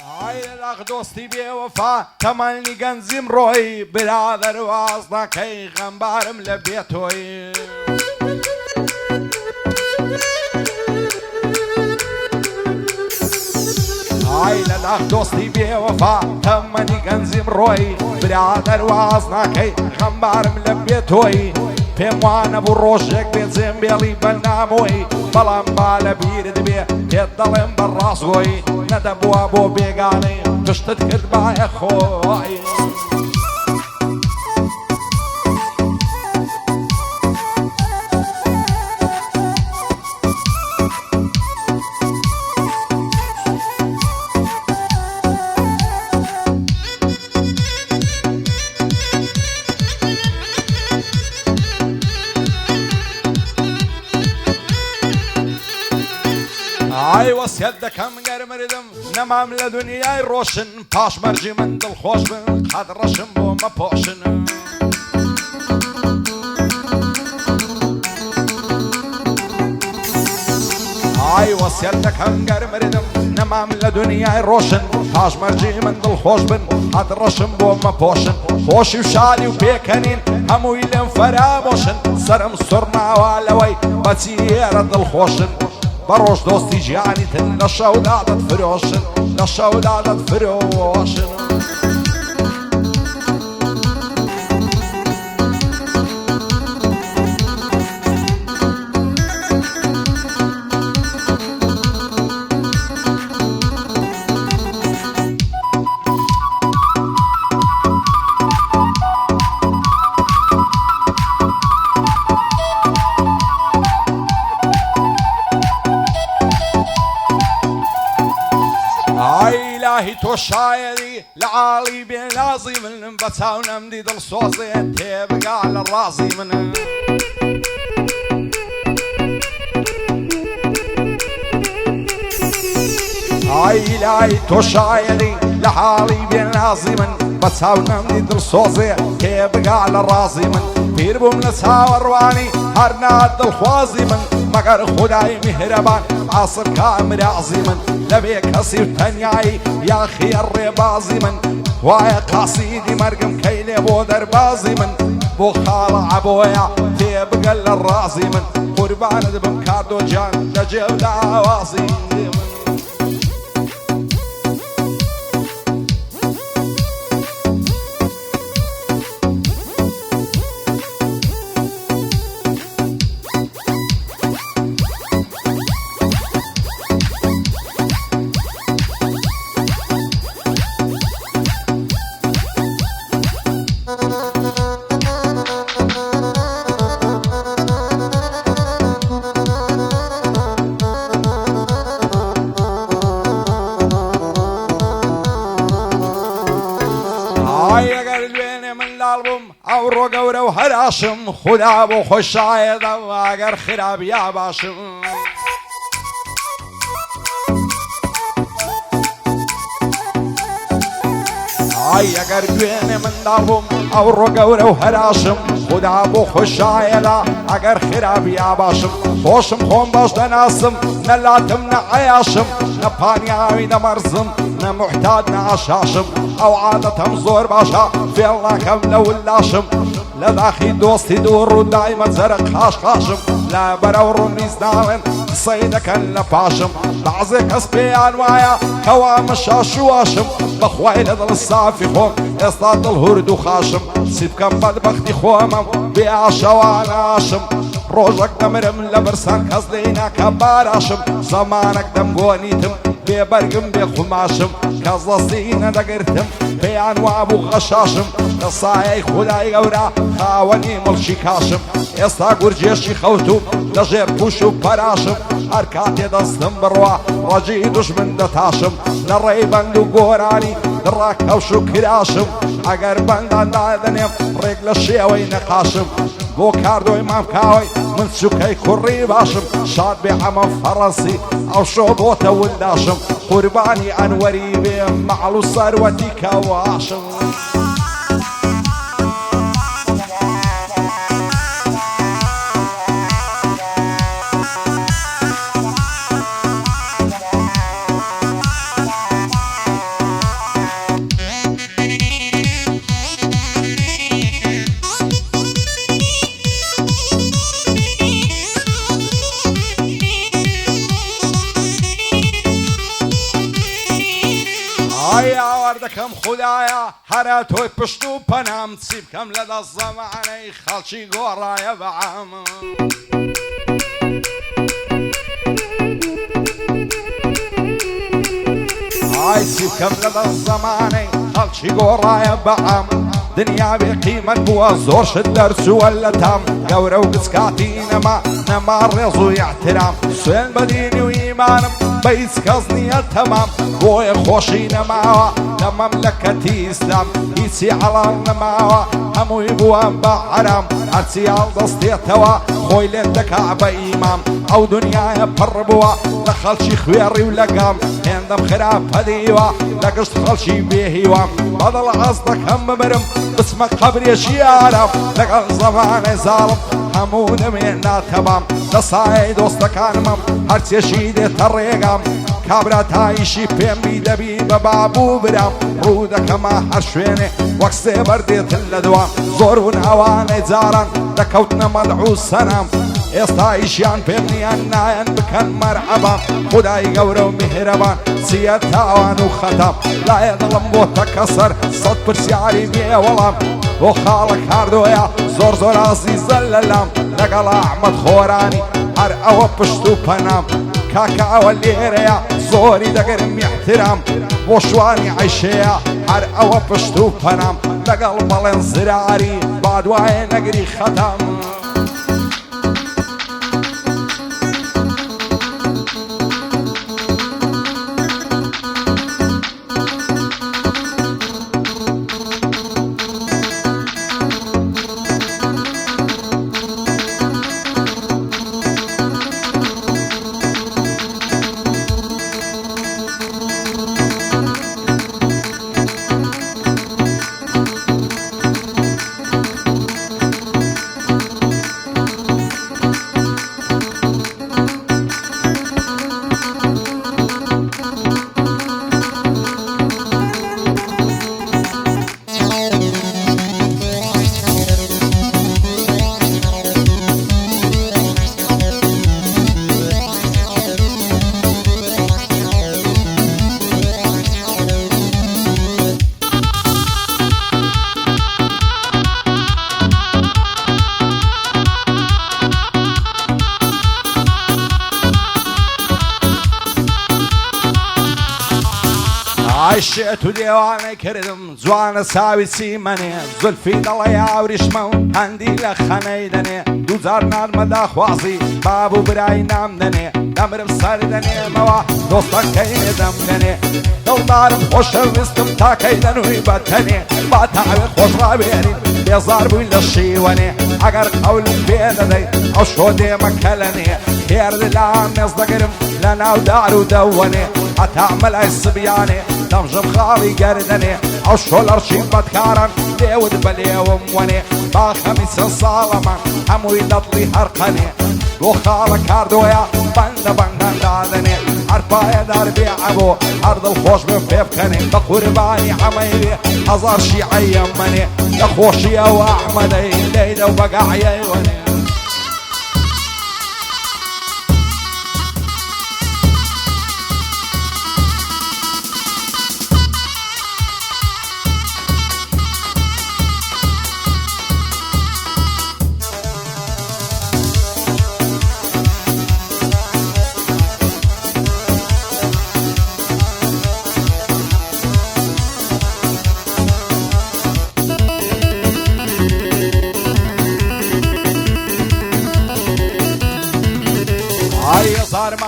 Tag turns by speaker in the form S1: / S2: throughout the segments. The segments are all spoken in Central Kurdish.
S1: عيلك دوستي بوفا تملني جنزيم روي برادر واسنا كي غنبار ملبيتوي عيلك دوستي بوفا تملني جنزيم روي برادر واسنا كي غنبار ملبيتوي پێموانە بوو ڕۆژێک بێ جێمبێڵی بەنامۆی بەڵام با لە بیرت بێ پێت دەڵێم بەڕاستگۆی نەدەبووە بۆ بێگانەی پشتت کرد بایە خۆی ئای وەسیەت دەکەم گەرمردم نەمام لە دنیای ڕۆشن پاش مەرجی من دڵخۆش بن قەت ڕەشم بۆ مەپۆشن ئای وەسیەت دەکەم گەرمردم نەمام لە دنیای ڕۆشن پاش مەرجی من دڵخۆش بن قەت ڕەشم بۆ مەپۆشن خۆشی و شادی و پێکەنین هەمووی لێم فەرامۆشن سەرم سوڕناوە لەوەی بەچی ئێرە دڵخۆشن بروش دوستي جاني تن لشودادت فروشن لشودادت فروشن إلهي تو شايري لعالي بين لازي من بتاونا مديد الصوصي تبقى على الرازي من إلهي تو شايري لعالي بين لازي من بتاونا مديد الصوصي تبقى على الرازي من بيربو من ساورواني هرناد الخوازي من مگر خدای مهربان عصر کامر عظیمن لبی کسی تنیایی یا خیر بازی من وای قصیدی مرگم کیلی بو در بازی من بو خال عبویا تبقل الرازی من قرباند بم کاردو جان نجیب دعوازی من او رو گوره و هراشم خدا بو خوش آیدم اگر خراب یا باشم ای اگر دوین من دارم او رو گوره و هراشم خدا بو خوش آیدم اگر خراب یا باشم خوشم خون باش دناسم نلاتم نعیاشم نپانیاوی نمرزم نمحتاج نعشاشم او عادتهم زور باشا في الله كم لو اللاشم لداخي دوستي دور ودايما زرق خاش خاشم لا برور رميز داون صيدك اللفاشم بعزي كسبي انوايا كوام الشاشواشم بخواي لدل الصافي خوم اصطاد الهرد وخاشم سيب كم بدبختي خومم بيعشا وعناشم روجك دمرم لبرسان كزلينا كباراشم زمانك دمقونيتم ببرقم بخماشم كزلصينا دقرتم بيانوا ابو غشاشم قصاي خداي قورا خاوني ملشي كاشم استا قرجيشي خوتو لجير بوشو براشم اركاتي دستم بروا رجي دشمن دتاشم لريبان لو قوراني دراك او شكراشم اگر بندان دادنيم رجل الشيوي نقاشم بو كاردو امام كاوي من سوكي كوري باشم شاد بحمام فرنسي او شوبوتا ولاشم قرباني انوري بهم معلو ثروتي كواشم ئای ئاوردەکەم خوددایە هەرە تۆی پشت و پەنام چی بکەم لە دەست زەمانەی خەڵکی گۆڕایە بەعام ئای چی بکەم لە دەست زەمانەی خەڵکی گۆڕایە بەعام دنیا بێ قیمەت بووە زۆر شت دەرچووە لە تام گەورە و گچکاتی نەما ڕێز و احترام سوێن بە دینی و ئیمانم بە هیچ کەس نییە تەمام بۆیە خۆشی نەماوە لە مەملەکەتی ئیسلام هیچی حەڵال نەماوە هەمووی بووە بە حەرام هەرچی هەڵدەستێتەوە خۆی لێن دەکا بە ئیمام ئەو دنیایە پڕ بووە لە خەڵکی خوێڕی و لەگام هێندەم خراپە دیوە لە گشت خەڵکی بێهیوام بەدڵ ئەس دەکەم بمرم بچمە قەبرێکی ئارام لەگەڵ زەمانەی زاڵم هەموو دەمێنا تەمام لە سایەی دۆستەکانمم هەرچێشی دێتە ڕێگام کابرا تایشی پێم بی دەبی بە بابوو برام ڕوو دەکەمە هەر شوێنێ وەک سێبەر دێتن لە دوام زۆر بوون ئەوانەی جاران دەکەوتنە مەدعوو سەنام ئێستا ئیشیان پێم نیان نایەن بکەن مەرحەبام خودای گەورە و میهرەبان چییە تاوان و خەتام لایە دڵم بۆتە کەسەر سەد پرسیاری بێ وەڵام بۆ خاڵک هاردۆیە زۆر زۆر ئازیزە لە لام لەگەڵ ئەحمەد خۆرانی هەر ئەوە پشت و پەنام کاکە ئەوە لێرەیە زۆری دەگەرم احترام بۆ شوانی عیشەیە هەر ئەوە پشت و پەنام لەگەڵ بەڵێن زراری با دوایە نەگری خەتام عیشێت و دێوانەی کردم جوانە چاوی چیمەنێ زولفی دەڵێ ئاوریشمە و هەندی لە خەنەی دەنێ دووجار نانمە داخوازی باب و برای نام دەنێ دەمرم سەر دەنێمەوە دۆستەکەی نێدەم دەنێ دڵدارم خۆشەویستم تاکەی دەنووی بەتەنێ با تاوێ خۆش ڕابێنین بێزار بووین لە شیوەنێ ئەگەر قەولم پێ دەدەی ئەو شۆ دێمەکە لەنێ هێرد لا مێز دەگرم لە ناو دار و دەوەنێ هەتا مەلای سبیانێ دەمژم خاڵی گەردەنێ ئەو شۆ لەڕشی بەدکاران لێوت بە لێوم وەنێ با خەمیسە ساڵەمە هەمووی دەڵی هەرقەنێ بۆ خاڵە کاردۆیە بەندە بەندەندادەنێ هەرپایە دار بێ عەبۆ هەر دڵخۆش بێ پێ بکەنێ بە قوربانی حەمەیوێ هەزار شیعەیە منێ لە خۆشیە و ئەحمەدەی لێدە و بەگاعیەی وەنێ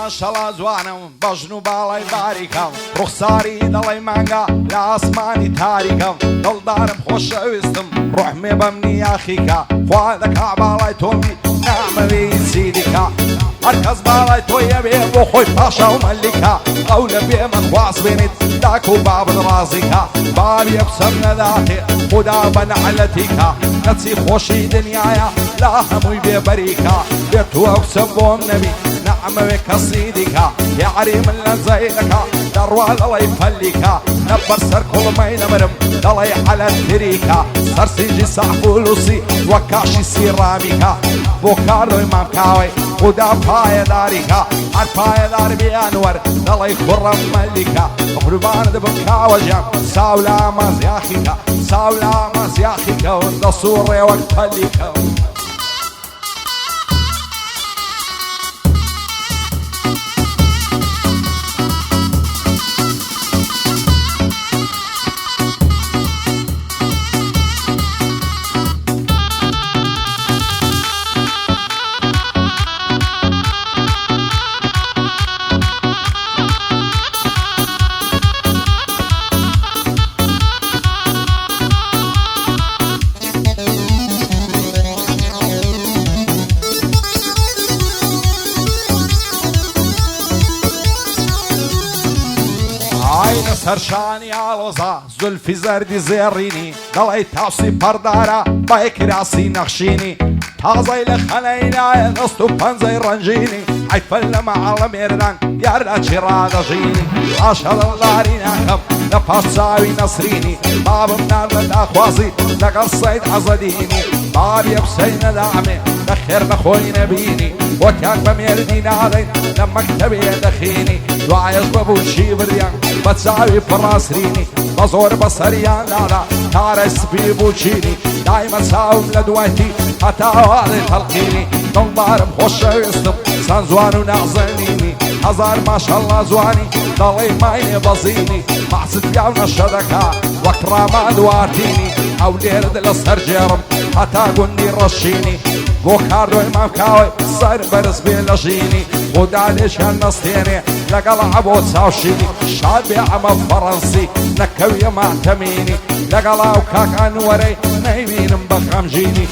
S1: ماشەڵا جوانم بەژن و باڵای باریکەم ڕوخساری دەڵێی مانگا لە ئاسمانی تاریکەم دڵدارم خۆشەویستم ڕوحمێ بەم نیاخیکە خوا دەکا باڵای تۆمی نامەوێی چیدیکە هەرکەس باڵای تۆیە بێ بۆ خۆی پاشا و مەلیکە ئەو لە بێمە خواست بێنیت داک و بابت ڕازیکە بابی ئەپسەم نەداتێ خدا بە نەعلەتیکە نەچی خۆشی دنیایە لا هەمووی بێبەریکە بێت و ئەوسەم بۆم نەبی نەعمەوێ کەسی دیکە یاعری من لە زەیدەکە دەڕوا دەڵێی پەلیکە نەبەر سەر کوڵمەی نەمرم دەڵێی حەلەت تریکە سەرسیجی سەحبولوسی وەک کاشی سیڕامیکە بۆ کاردۆی مامکاوەی خدا پایەداریکە هەر پایەدار بیانوەر دەڵێی کوڕەم مەلیکە قربان دبم كاوجم ساولا مزياخيكا ساولا مزياخيكا والنصور وقتليكا سرشانی آلوزا زلفی زردی زیرینی دلای تاسی پردارا با کراسی نقشینی تازه لخنینا دستو پنزی رنجینی عیفل مع المردان یارا چرا دجینی عاشق اللاری نکم نپاساوی نصرینی بابم نار لداخوازی لقل صید عزدینی بابی بسین دعمه لخير بخوي نبيني وكان بميردي نادين لما كتبي دخيني دعايز ببوشي بريان بتساوي براس ريني بزور بصريان لالا تارس بيبوشيني دايما ساوم لدويتي حتى وادي تلقيني دنبارم خوش يستم سنزوان ونعزنيني هزار ما شاء الله زواني ضلي مايني بزيني معصد ياونا الشدكا وقت راما دوارتيني او ليرد لسرجيرم حتى قندي رشيني بوكاردو امام كاوي صار برس بيلجيني وداليش هالنصتيني لقل عبود ساوشيني شعبي عمل فرنسي نكوية معتميني لقل اوكاك انوري نايمين مبقمجيني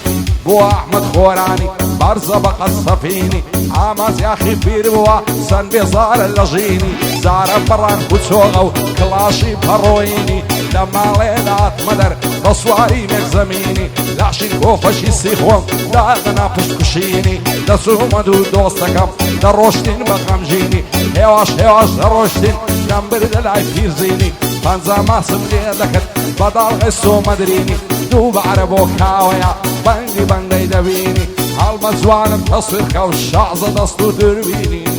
S1: بو احمد خوراني برزة بقى الصفيني عامز يا اخي بيربوا سن بزار اللجيني زار بران كتوغو كلاشي برويني لما ليلات مدر بصواري مكزميني لعشين كوفشي سيخوم داغنا بشكشيني دسو مدو دوستكم دروشتين بقمجيني هواش دروشتين جنبر دلعي فيرزيني فانزا ماسم ليدكت بدال غسو مدريني دوب عربو كاويا بنجي دبيني هالمزوان تصوير كوشعز دستو دربيني